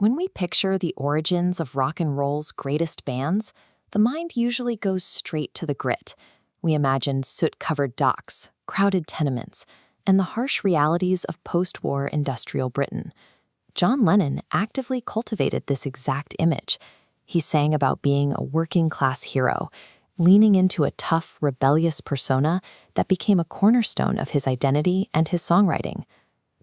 When we picture the origins of rock and roll's greatest bands, the mind usually goes straight to the grit. We imagine soot-covered docks, crowded tenements, and the harsh realities of post-war industrial Britain. John Lennon actively cultivated this exact image. He sang about being a working-class hero, leaning into a tough, rebellious persona that became a cornerstone of his identity and his songwriting.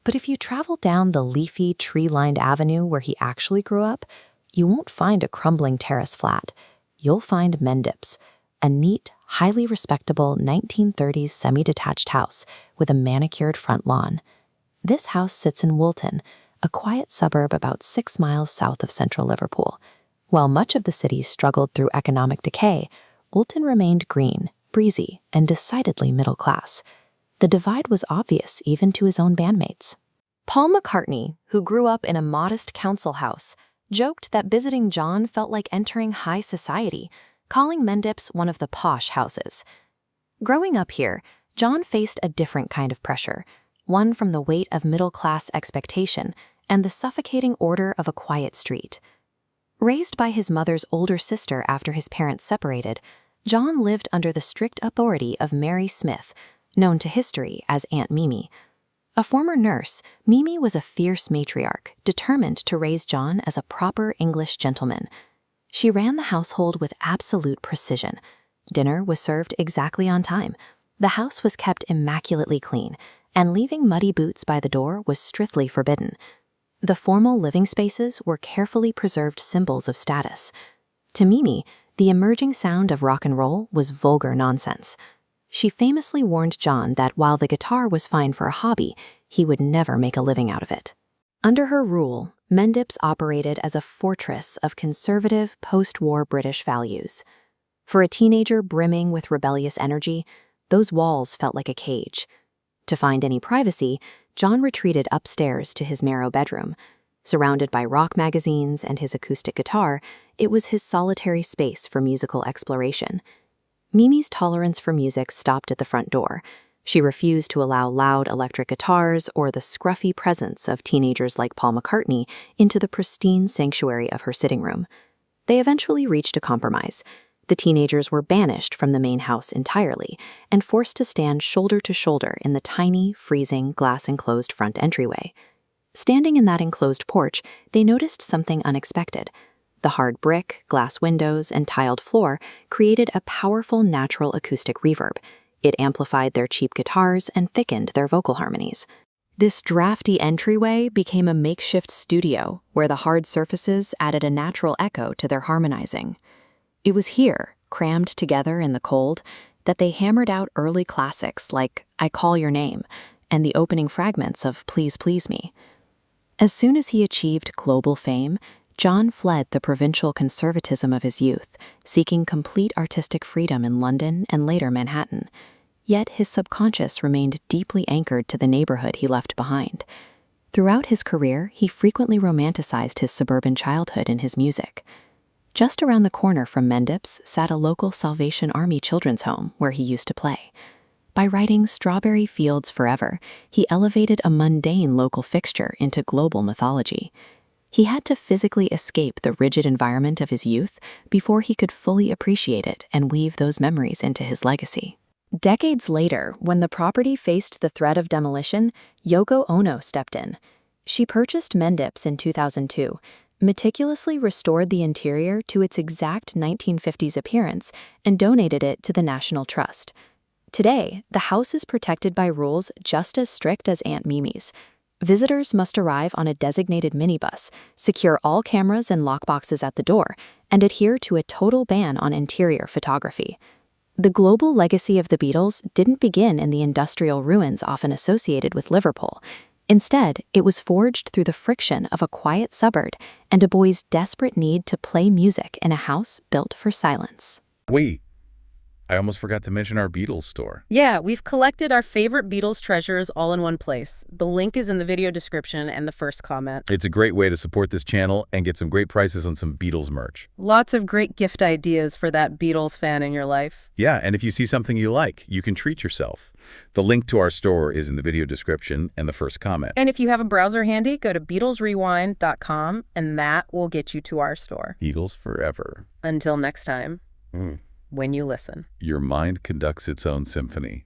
But if you travel down the leafy, tree-lined avenue where he actually grew up, you won't find a crumbling terrace flat. You'll find Mendips, a neat, highly respectable 1930s semi-detached house with a manicured front lawn. This house sits in Woolton, a quiet suburb about 6 miles south of central Liverpool. While much of the city struggled through economic decay, Woolton remained green, breezy, and decidedly middle class. The divide was obvious even to his own bandmates. Paul McCartney, who grew up in a modest council house, joked that visiting John felt like entering high society, calling Mendips one of the posh houses. Growing up here, John faced a different kind of pressure, one from the weight of middle-class expectation and the suffocating order of a quiet street. Raised by his mother's older sister after his parents separated, John lived under the strict authority of Mary Smith, known to history as Aunt Mimi. A former nurse, Mimi was a fierce matriarch, determined to raise John as a proper English gentleman. She ran the household with absolute precision. Dinner was served exactly on time. The house was kept immaculately clean, and leaving muddy boots by the door was strictly forbidden. The formal living spaces were carefully preserved symbols of status. To Mimi, the emerging sound of rock and roll was vulgar nonsense. She famously warned John that while the guitar was fine for a hobby, he would never make a living out of it. Under her rule, Mendips operated as a fortress of conservative, post-war British values. For a teenager brimming with rebellious energy, those walls felt like a cage. To find any privacy, John retreated upstairs to his narrow bedroom. Surrounded by rock magazines and his acoustic guitar, it was his solitary space for musical exploration. Mimi's tolerance for music stopped at the front door. She refused to allow loud electric guitars or the scruffy presence of teenagers like Paul McCartney into the pristine sanctuary of her sitting room. They eventually reached a compromise. The teenagers were banished from the main house entirely and forced to stand shoulder to shoulder in the tiny, freezing, glass-enclosed front entryway. Standing in that enclosed porch, they noticed something unexpected. The hard brick, glass windows, and tiled floor created a powerful natural acoustic reverb. It amplified their cheap guitars and thickened their vocal harmonies. This drafty entryway became a makeshift studio where the hard surfaces added a natural echo to their harmonizing. It was here, crammed together in the cold, that they hammered out early classics like I Call Your Name and the opening fragments of Please Please Me. As soon as he achieved global fame, John fled the provincial conservatism of his youth, seeking complete artistic freedom in London and later Manhattan. Yet his subconscious remained deeply anchored to the neighborhood he left behind. Throughout his career, he frequently romanticized his suburban childhood in his music. Just around the corner from Mendips sat a local Salvation Army children's home where he used to play. By writing Strawberry Fields Forever, he elevated a mundane local fixture into global mythology. He had to physically escape the rigid environment of his youth before he could fully appreciate it and weave those memories into his legacy. Decades later, when the property faced the threat of demolition, Yoko Ono stepped in. She purchased Mendips in 2002, meticulously restored the interior to its exact 1950s appearance, and donated it to the National Trust. Today, the house is protected by rules just as strict as Aunt Mimi's. Visitors must arrive on a designated minibus, secure all cameras and lockboxes at the door, and adhere to a total ban on interior photography. The global legacy of the Beatles didn't begin in the industrial ruins often associated with Liverpool. Instead, it was forged through the friction of a quiet suburb and a boy's desperate need to play music in a house built for silence. Wait, I almost forgot to mention our Beatles store. Yeah, we've collected our favorite Beatles treasures all in one place. The link is in the video description and the first comment. It's a great way to support this channel and get some great prices on some Beatles merch. Lots of great gift ideas for that Beatles fan in your life. Yeah, and if you see something you like, you can treat yourself. The link to our store is in the video description and the first comment. And if you have a browser handy, go to BeatlesRewind.com, and that will get you to our store. Beatles forever. Until next time, when you listen. Your mind conducts its own symphony.